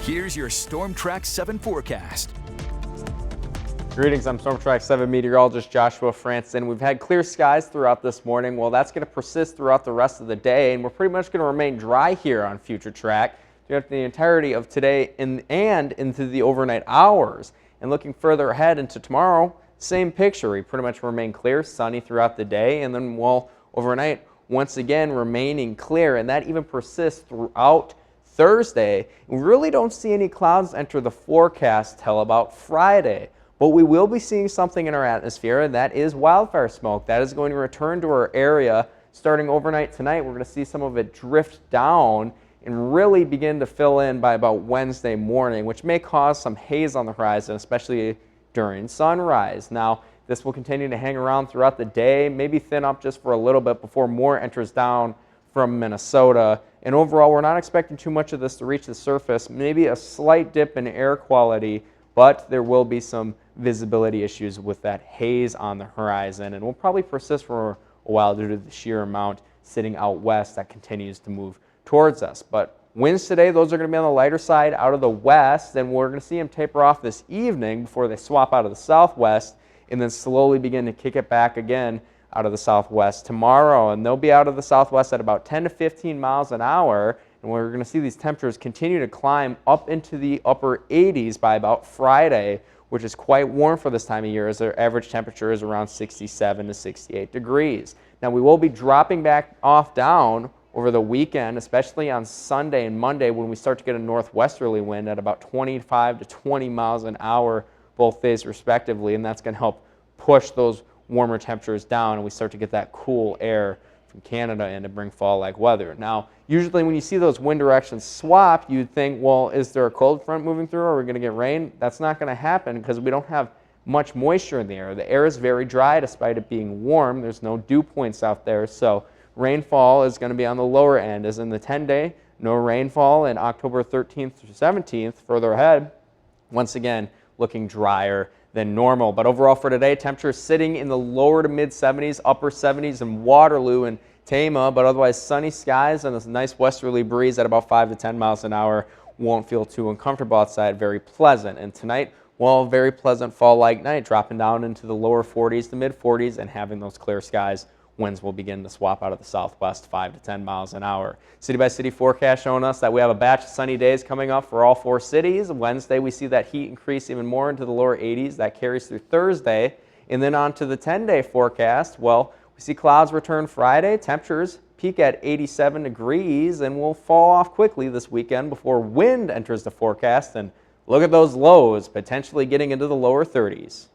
Here's your Storm Track 7 forecast. Greetings, I'm Storm Track 7 meteorologist Joshua Franson. We've had clear skies throughout this morning. Well, that's going to persist throughout the rest of the day, and we're pretty much going to remain dry here on Future Track throughout the entirety of today and into the overnight hours. And looking further ahead into tomorrow, same picture. We pretty much remain clear, sunny throughout the day, and then overnight, once again remaining clear, and that even persists throughout Thursday. We really don't see any clouds enter the forecast till about Friday. But we will be seeing something in our atmosphere, and that is wildfire smoke. That is going to return to our area starting overnight tonight. We're going to see some of it drift down and really begin to fill in by about Wednesday morning, which may cause some haze on the horizon, especially during sunrise. Now, this will continue to hang around throughout the day, maybe thin up just for a little bit before more enters down from Minnesota. And overall, we're not expecting too much of this to reach the surface, maybe a slight dip in air quality, but there will be some visibility issues with that haze on the horizon, and will probably persist for a while due to the sheer amount sitting out west that continues to move towards us. But winds today, those are going to be on the lighter side out of the west, and we're going to see them taper off this evening before they swap out of the southwest and then slowly begin to kick it back again out of the southwest tomorrow. And they'll be out of the southwest at about 10 to 15 miles an hour. And we're going to see these temperatures continue to climb up into the upper 80s by about Friday, which is quite warm for this time of year, as their average temperature is around 67 to 68 degrees. Now, we will be dropping back off down over the weekend, especially on Sunday and Monday, when we start to get a northwesterly wind at about 25 to 20 miles an hour both days respectively, and that's going to help push those warmer temperatures down, and we start to get that cool air from Canada in to bring fall-like weather. Now, usually when you see those wind directions swap, you'd think, well, is there a cold front moving through? Are we going to get rain? That's not going to happen because we don't have much moisture in the air. The air is very dry despite it being warm. There's no dew points out there, so rainfall is going to be on the lower end, as in the 10-day, no rainfall, and October 13th through 17th, further ahead, once again, looking drier than normal. But overall for today, temperatures sitting in the lower to mid 70s, upper 70s in Waterloo and Tama, but otherwise sunny skies and a nice westerly breeze at about 5 to 10 miles an hour. Won't feel too uncomfortable outside, very pleasant. And tonight, well, very pleasant fall-like night, dropping down into the lower 40s to mid 40s and having those clear skies. Winds will begin to swap out of the southwest 5 to 10 miles an hour. City by city forecast showing us that we have a batch of sunny days coming up for all 4 cities. Wednesday, we see that heat increase even more into the lower 80s. That carries through Thursday. And then on to the 10-day forecast. Well, we see clouds return Friday. Temperatures peak at 87 degrees and will fall off quickly this weekend before wind enters the forecast. And look at those lows, potentially getting into the lower 30s.